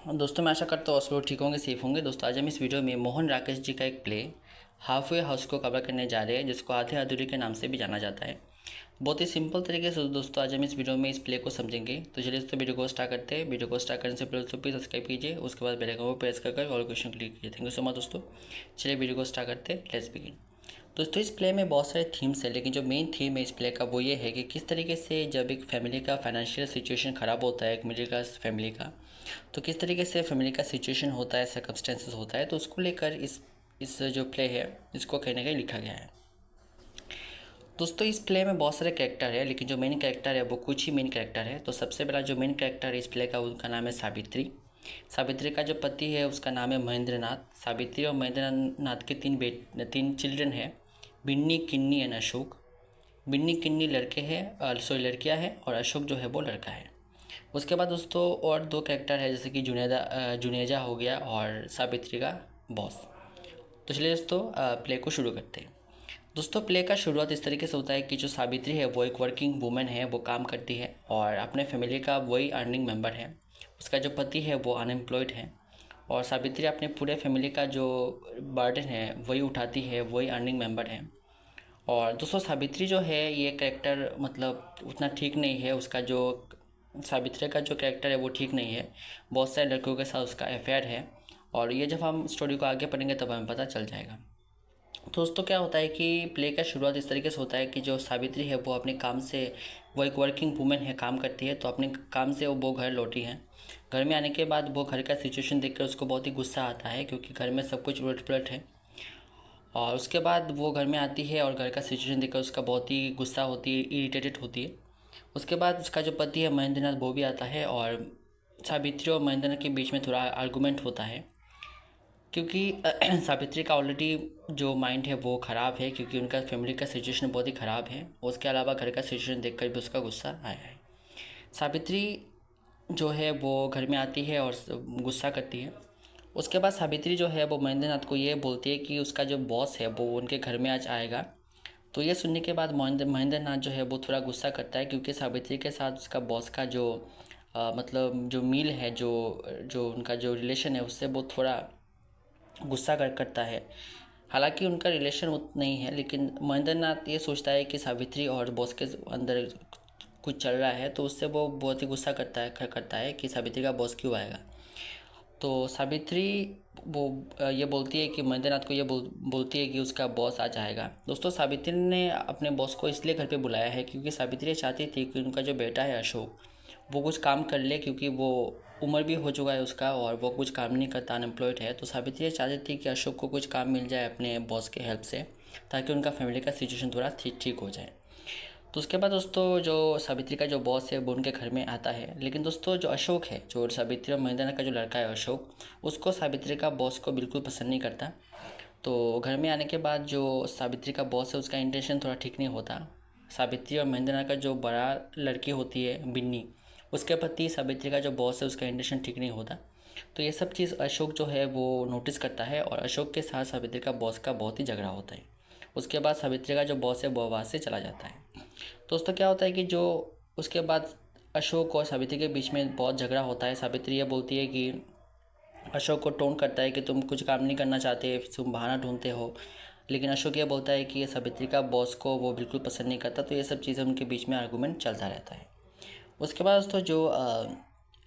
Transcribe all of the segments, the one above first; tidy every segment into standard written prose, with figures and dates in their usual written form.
दोस्तों मैं आशा करता हूँ आप लोग ठीक होंगे, सेफ होंगे। दोस्तों आज हम इस वीडियो में मोहन राकेश जी का एक प्ले हाफवे हाउस को कवर करने जा रहे हैं, जिसको आधे अधूरे के नाम से भी जाना जाता है। बहुत ही सिंपल तरीके से दोस्तों आज हम इस वीडियो में इस प्ले को समझेंगे। तो चलिए दोस्तों वीडियो को स्टार्ट करते हैं। वीडियो को स्टार्ट करने से पहले दोस्तों प्लीज़ सब्सक्राइब कीजिए, उसके बाद बेल आइकन को प्रेस कर ऑल क्वेश्चन क्लिक कीजिए। थैंक यू सो मच दोस्तों। चलिए वीडियो को स्टार्ट करते हैं, लेट्स बिगिन। दोस्तों इस प्ले में बहुत सारे थीम्स हैं, लेकिन जो मेन थीम है इस प्ले का वो ये है कि किस तरीके से जब एक फैमिली का फाइनेंशियल सिचुएशन ख़राब होता है, एक मिडिल क्लास फैमिली का, तो किस तरीके से फैमिली का सिचुएशन होता है, सर्कमस्टेंसेस होता है, तो उसको लेकर इस जो प्ले है इसको कहीं ना कहीं लिखा गया है। दोस्तों इस प्ले में बहुत सारे कैरेक्टर है, लेकिन जो मेन कैरेक्टर है वो कुछ ही मेन कैरेक्टर है। तो सबसे पहला जो मेन कैरेक्टर है इस प्ले का, उनका नाम है सावित्री। सावित्री का जो पति है उसका नाम है महेंद्र नाथ। सावित्री और महेंद्र नाथ के तीन चिल्ड्रन है, बिन्नी, किन्नी एंड अशोक। बिन्नी किन्नी लड़के हैं, सॉरी लड़कियां हैं, और अशोक जो है वो लड़का है। उसके बाद दोस्तों और दो कैरेक्टर है, जैसे कि जुनेजा हो गया और सावित्री का बॉस। तो चलिए दोस्तों प्ले को शुरू करते हैं। दोस्तों प्ले का शुरुआत इस तरीके से होता है कि जो सावित्री है वो एक वर्किंग वूमेन है, वो काम करती है और अपने फैमिली का वही अर्निंग मेंबर है। उसका जो पति है वो अनएम्प्लॉयड है और सावित्री अपने पूरे फैमिली का जो बर्डन है वही उठाती है, वही अर्निंग मेंबर है। और दोस्तों सावित्री जो है ये कैरेक्टर मतलब उतना ठीक नहीं है। उसका जो सावित्री का जो कैरेक्टर है वो ठीक नहीं है। बहुत सारे लड़कियों के साथ उसका अफेयर है और ये जब हम स्टोरी को आगे पढ़ेंगे तब हमें पता चल जाएगा। दोस्तों क्या होता है कि प्ले का शुरुआत इस तरीके से होता है कि जो सावित्री है वो अपने काम से, वो एक वर्किंग वूमेन है, काम करती है, तो अपने काम से वो घर लौटी है। घर में आने के बाद वो घर का सिचुएशन देखकर उसको बहुत ही गुस्सा आता है, क्योंकि घर में सब कुछ उलट पुलट है। और उसके बाद वो घर में आती है और घर का सिचुएशन देखकर उसका बहुत ही गुस्सा होती है, इरिटेटेड होती है। उसके बाद उसका जो पति है महेंद्र नाथ वो भी आता है और सावित्री और महेंद्र नाथ के बीच में थोड़ा आर्गूमेंट होता है, क्योंकि सावित्री का ऑलरेडी जो माइंड है वो ख़राब है, क्योंकि उनका फैमिली का सिचुएशन बहुत ही ख़राब है। उसके अलावा घर का सिचुएशन देखकर भी उसका गुस्सा आया है। सावित्री जो है वो घर में आती है और गुस्सा करती है। उसके बाद सावित्री जो है वो महेंद्र नाथ को ये बोलती है कि उसका जो बॉस है वो उनके घर में आज आएगा। तो ये सुनने के बाद महेंद्र नाथ जो है वो थोड़ा गुस्सा करता है, क्योंकि सावित्री के साथ उसका बॉस का जो मतलब जो मील है, जो जो उनका जो रिलेशन है उससे वो थोड़ा गुस्सा करता है। हालांकि उनका रिलेशन उतना नहीं है, लेकिन महेंद्र नाथ ये सोचता है कि सावित्री और बॉस के अंदर कुछ चल रहा है, तो उससे वो बहुत ही गुस्सा करता है कि सावित्री का बॉस क्यों आएगा। तो सावित्री वो ये बोलती है कि महेंद्र नाथ को ये बोलती है कि उसका बॉस आ जाएगा। दोस्तों सावित्री ने अपने बॉस को इसलिए घर पे बुलाया है क्योंकि सावित्री चाहती थी कि उनका जो बेटा है अशोक वो कुछ काम कर ले, क्योंकि वो उम्र भी हो चुका है उसका और वो कुछ काम नहीं करता, अनएम्प्लॉयड है। तो सावित्री चाहती थी कि अशोक को कुछ काम मिल जाए अपने बॉस के हेल्प से, ताकि उनका फैमिली का सिचुएशन थोड़ा ठीक हो जाए। तो उसके बाद दोस्तों जो सावित्री का जो बॉस है वो उनके घर में आता है, लेकिन दोस्तों जो अशोक है, जो सावित्री और महेंद्र का जो लड़का है अशोक, उसको सावित्री का बॉस को बिल्कुल पसंद नहीं करता। तो घर में आने के बाद जो सावित्री का बॉस है उसका इंटेंशन थोड़ा ठीक नहीं होता। सावित्री और महेंद्र का जो बड़ा लड़की होती है बिन्नी, उसके प्रति सावित्री का जो बॉस है उसका इंटेंशन ठीक नहीं होता। तो ये सब चीज़ अशोक जो है वो नोटिस करता है और अशोक के साथ सावित्री का बॉस का बहुत ही झगड़ा होता है। उसके बाद सावित्री का जो बॉस है वो वहाँ से चला जाता है। दोस्तों क्या होता है कि जो उसके बाद अशोक और सावित्री के बीच में बहुत झगड़ा होता है। सावित्री ये बोलती है कि अशोक को टोन करता है कि तुम कुछ काम नहीं करना चाहते, तुम बहाना ढूंढते हो, लेकिन अशोक ये बोलता है कि ये सावित्री का बॉस को वो बिल्कुल पसंद नहीं करता। तो ये सब चीज़ें उनके बीच में आर्गूमेंट चलता रहता है। उसके बाद दोस्तों जो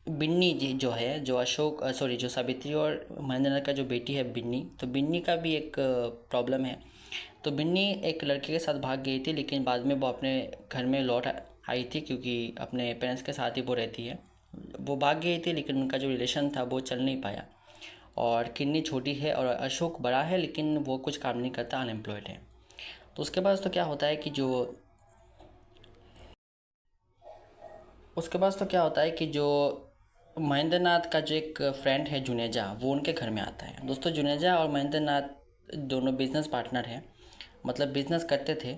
बिन्नी जी जो है, जो अशोक सॉरी जो सावित्री और महेंद्र का जो बेटी है बिन्नी, तो बिन्नी का भी एक प्रॉब्लम है। तो बिन्नी एक लड़के के साथ भाग गई थी, लेकिन बाद में वो अपने घर में लौट आई थी, क्योंकि अपने पेरेंट्स के साथ ही वो रहती है। वो भाग गई थी, लेकिन उनका जो रिलेशन था वो चल नहीं पाया। और किन्नी छोटी है और अशोक बड़ा है, लेकिन वो कुछ काम नहीं करता, अनएम्प्लॉयड है। तो उसके बाद तो क्या होता है कि जो उसके बाद तो क्या होता है कि जो महेंद्र नाथ का जो एक फ्रेंड है जुनेजा, वो उनके घर में आता है। दोस्तों जुनेजा और महेंद्र नाथ दोनों बिजनेस पार्टनर हैं, मतलब बिजनेस करते थे।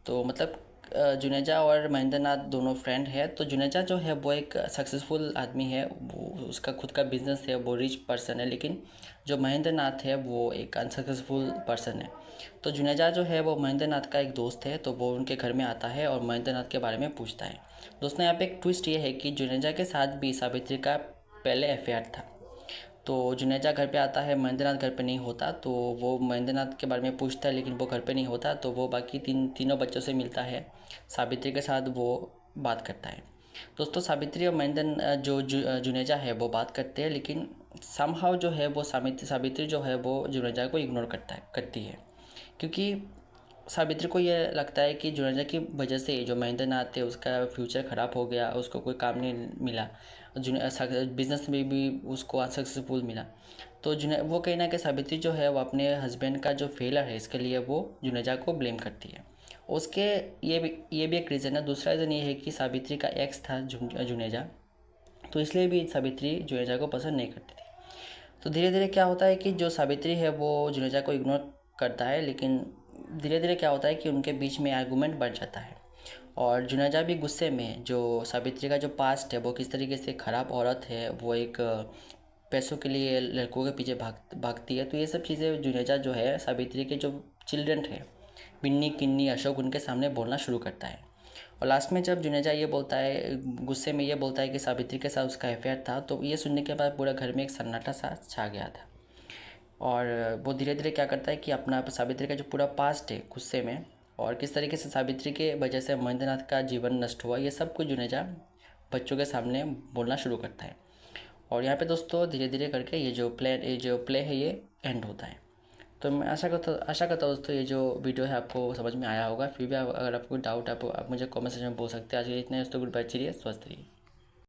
तो मतलब जुनेजा और महेंद्र नाथ दोनों फ्रेंड है। तो जुनेजा जो है वो एक सक्सेसफुल आदमी है, वो उसका खुद का बिजनेस है, वो रिच पर्सन है, लेकिन जो महेंद्र नाथ है वो एक अनसक्सेसफुल पर्सन है। तो जुनेजा जो है वो महेंद्र नाथ का एक दोस्त है, तो वो उनके घर में आता है और महेंद्र नाथ के बारे में पूछता है। दोस्तों यहाँ पे एक ट्विस्ट ये है कि जुनेजा के साथ भी सावित्री का पहले अफेयर था। तो जुनेजा घर पे आता है, महेंद्रनाथ घर पे नहीं होता, तो वो महेंद्रनाथ के बारे में पूछता है लेकिन वो घर पे नहीं होता, तो वो बाकी तीनों बच्चों से मिलता है, सावित्री के साथ वो बात करता है। दोस्तों सावित्री और महेंद्र जुनेजा है वो बात करते हैं, लेकिन समहाउ जो है वो सावित्री जो है वो जुनेजा को इग्नोर करती है, क्योंकि सावित्री को ये लगता है कि जुनेजा की वजह से जो महेंद्रनाथ है उसका फ्यूचर ख़राब हो गया, उसको कोई काम नहीं मिला, बिजनेस में भी उसको अनसक्सेसफुल मिला। तो वो कहीं ना कहीं सावित्री जो है वो अपने हस्बैंड का जो फेलर है इसके लिए वो जुनेजा को ब्लेम करती है। उसके ये भी एक रीज़न है। दूसरा रीज़न ये है कि सावित्री का एक्स था जुनेजा, तो इसलिए भी सावित्री जुनेजा को पसंद नहीं करती थी। तो धीरे धीरे क्या होता है कि जो सावित्री है वो जुनेजा को इग्नोर करता है, लेकिन धीरे धीरे क्या होता है कि उनके बीच में आर्गूमेंट बढ़ जाता है, और जुनेजा भी गुस्से में जो सावित्री का जो पास्ट है वो किस तरीके से ख़राब औरत है, वो एक पैसों के लिए लड़कों के पीछे भागती है, तो ये सब चीज़ें जुनेजा जो है सावित्री के जो चिल्ड्रन है बिन्नी किन्नी अशोक उनके सामने बोलना शुरू करता है। और लास्ट में जब जुनेजा ये बोलता है, गुस्से में ये बोलता है कि सावित्री के साथ उसका अफेयर था, तो ये सुनने के बाद पूरा घर में एक सन्नाटा सा छा गया था। और वो धीरे धीरे क्या करता है कि अपना सावित्री का जो पूरा पास्ट है गुस्से में, और किस तरीके से सावित्री के वजह से महेंद्रनाथ का जीवन नष्ट हुआ, ये सब कुछ जुनेजा बच्चों के सामने बोलना शुरू करता है। और यहाँ पे दोस्तों धीरे धीरे करके ये जो प्ले है ये एंड होता है। तो मैं आशा करता हूँ दोस्तों ये जो वीडियो है आपको समझ में आया होगा। फिर भी अगर आपको डाउट आप मुझे कमेंट सेक्शन में बोल सकते हैं। आज के लिए इतना है दोस्तों, गुड बाय, चलिए स्वस्थ रहिए।